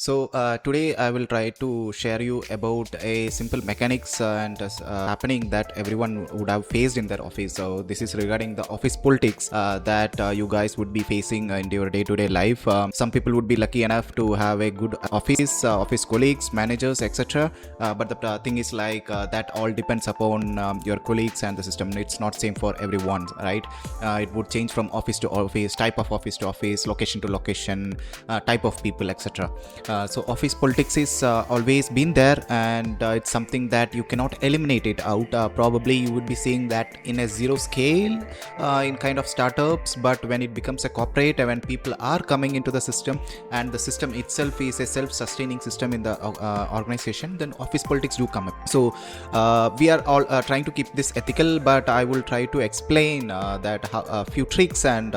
Today I will try to share you about a simple mechanics and happening that everyone would have faced in their office. So this is regarding the office politics that you guys would be facing in your day-to-day life. Some people would be lucky enough to have a good office colleagues, managers, etc. But the thing is that all depends upon your colleagues and the system. It's not same for everyone, right? It would change from office to office, type of office to office, location to location, type of people, etc. So office politics is always been there, and it's something that you cannot eliminate it out. Probably you would be seeing that in a zero scale in kind of startups, but when it becomes a corporate and when people are coming into the system and the system itself is a self-sustaining system in the organization, then office politics do come up. So we are all trying to keep this ethical, but I will try to explain that a few tricks and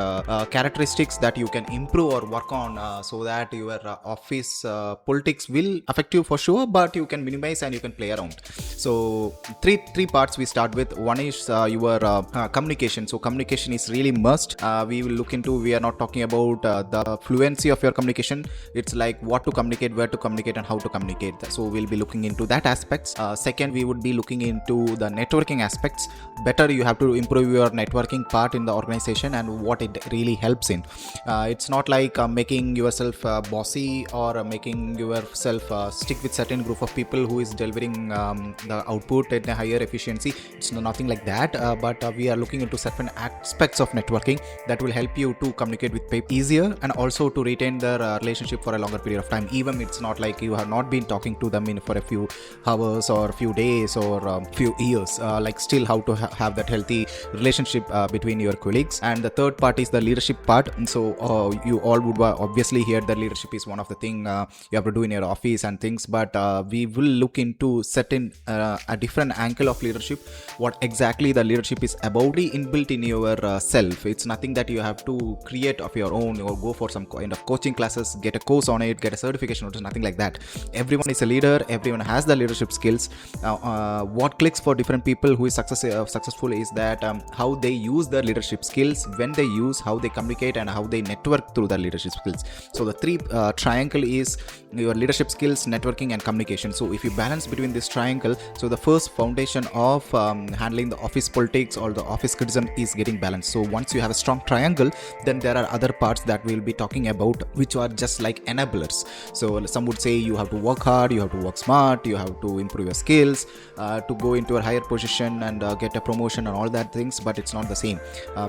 characteristics that you can improve or work on so that your office politics will affect you for sure, but you can minimize and you can play around. So three parts we start with. One is your communication. So communication is really must. We will look into, we are not talking about the fluency of your communication. It's like what to communicate, where to communicate, and how to communicate. So we'll be looking into that aspects. Second, we would be looking into the networking aspects. Better you have to improve your networking part in the organization and what it really helps in. It's not like making yourself bossy or making yourself stick with certain group of people who is delivering the output at a higher efficiency. It's nothing like that, but we are looking into certain aspects of networking that will help you to communicate with people easier and also to retain their relationship for a longer period of time. Even it's not like you have not been talking to them in for a few hours or a few days or few years, like still how to have that healthy relationship between your colleagues. And the third part is the leadership part. And so you all would obviously hear that leadership is one of the thing you have to do in your office and things, but we will look into certain a different angle of leadership, what exactly the leadership is about inbuilt in your self. It's nothing that you have to create of your own or go for some kind of coaching classes, get a course on it, get a certification. It's nothing like that. Everyone is a leader, everyone has the leadership skills. What clicks for different people who is successful is that how they use their leadership skills, when they use, how they communicate, and how they network through their leadership skills. So the three triangle is your leadership skills, networking, and communication. So if you balance between this triangle, so the first foundation of handling the office politics or the office criticism is getting balanced. So once you have a strong triangle, then there are other parts that we'll be talking about which are just like enablers. So some would say you have to work hard, you have to work smart, you have to improve your skills to go into a higher position and get a promotion and all that things, but it's not the same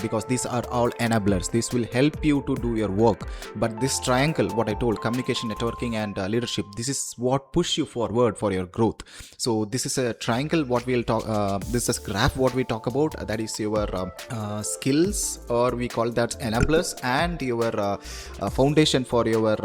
because these are all enablers. This will help you to do your work, but this triangle, what I told, communication, networking, and leadership, this is what push you forward for your growth. So this is a triangle what we'll talk, this is graph what we talk about, that is your skills, or we call that enablers, and your foundation for your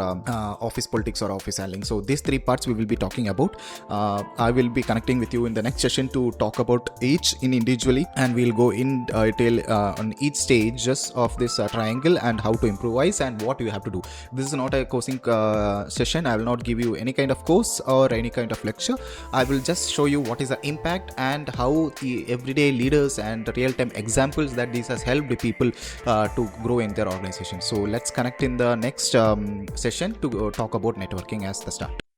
office politics or office handling. So these three parts we will be talking about. I will be connecting with you in the next session to talk about each in individually, and we'll go in detail on each stages of this triangle and how to improvise and what you have to do. This is not a coaching session. I will not give you any kind of course or any kind of lecture. I will just show you what is the impact and how the everyday leaders and real-time examples that this has helped people to grow in their organization. So let's connect in the next session to talk about networking as the start.